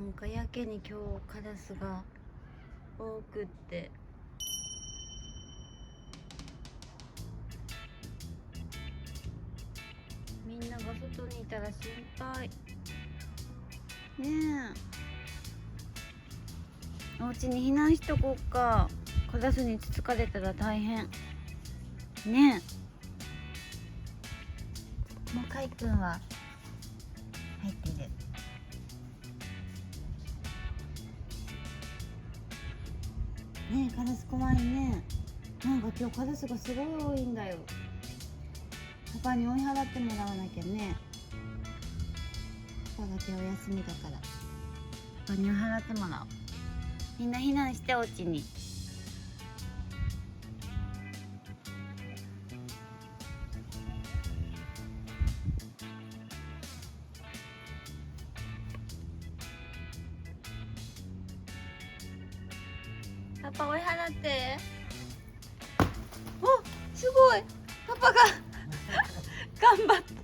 なんかやけに今日カラスが多くって、みんなが外にいたら心配ねえ。お家に避難しとこうか。カラスにつつかれたら大変ねえ。もうかいくんは入ってる。ねえ、カラス怖いね。なんか今日カラスがすごい多いんだよ。パパに追い払ってもらわなきゃね。パパが今日お休みだからパパに追い払ってもらおう。みんな避難してお家に。パパ追い払って。お、すごい。パパが頑張って。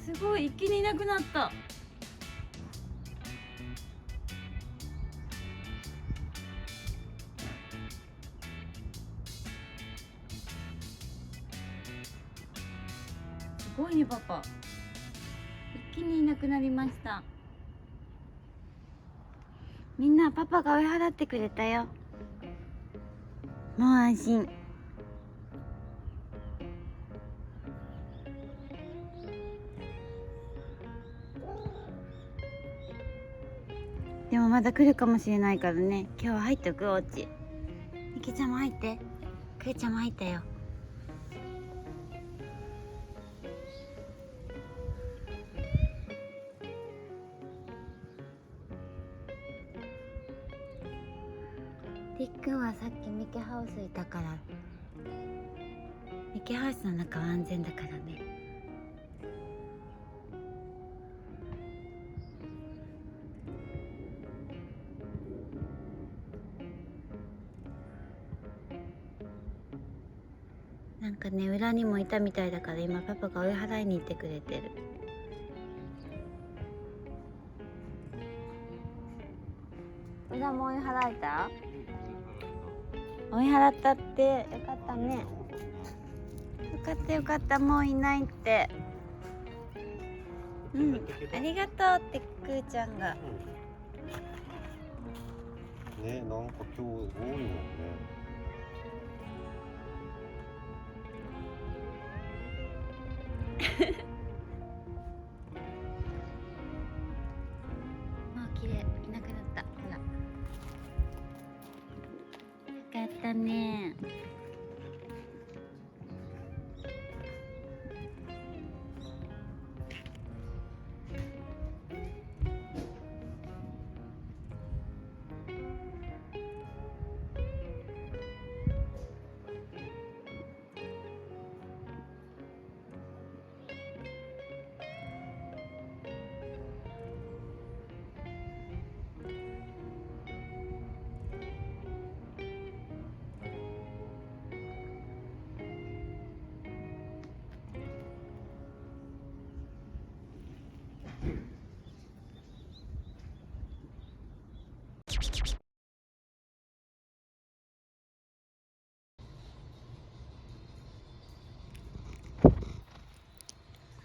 すごい、一気にいなくなった。すごいねパパ。一気にいなくなりました。みんなパパが追い払ってくれたよ。もう安心。でもまだ来るかもしれないからね。今日は入っとくお家。みきちゃんも入って。くーちゃんも入ったよ。りっくんはさっきミキハウスいたから、ミキハウスの中は安全だからね。なんかね、裏にもいたみたいだから今パパが追い払いに行ってくれてる。裏も追い払えた？追い払ったって。よかったね。よかったよかった、もういないって。うん、ありがとうってくーちゃんが。ね、なんか今日多いもんね。もう綺麗、いなくなった。ほら。よかったね。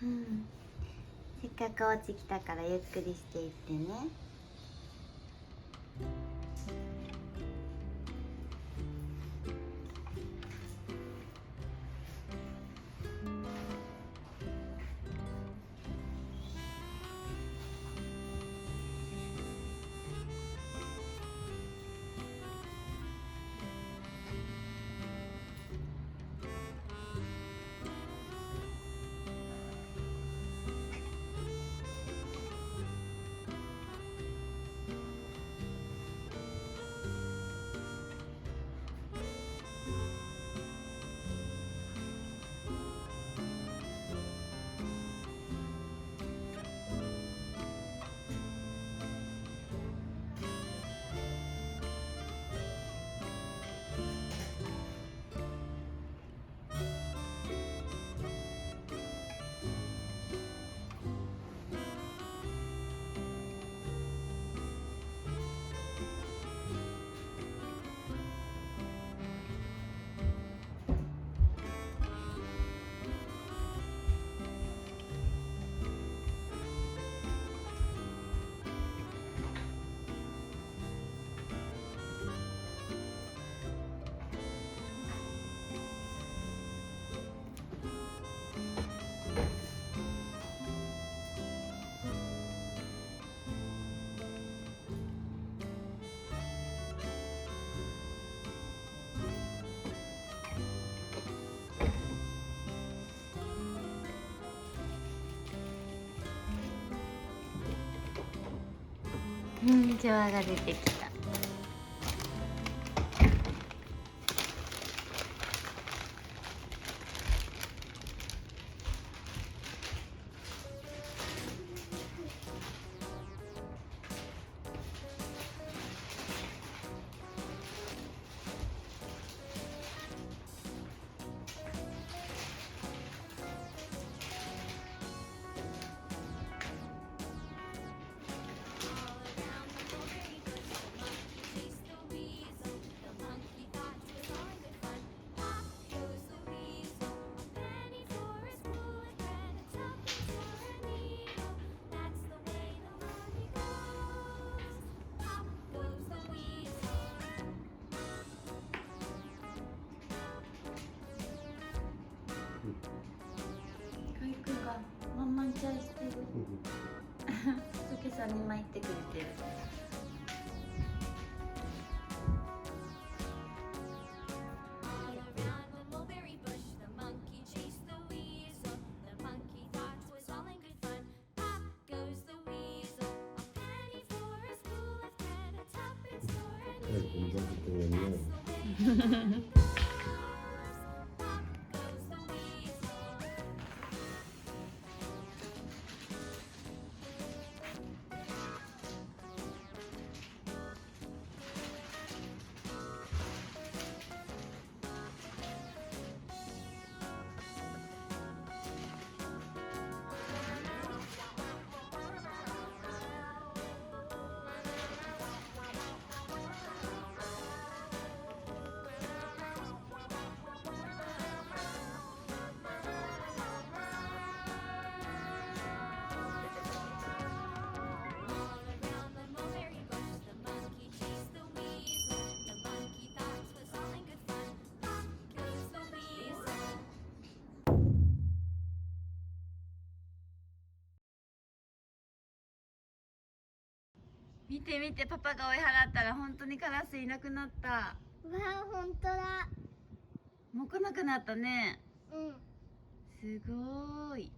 うん、せっかくお家来たからゆっくりしていってね。チワワが出てきた。かいくんがまんまんチャイしてる。たけさんに巻いてくれてる。見て見て、パパが追い払ったら本当にカラスいなくなった。わあ、本当だ。もう来なくなったね。うん。すごーい。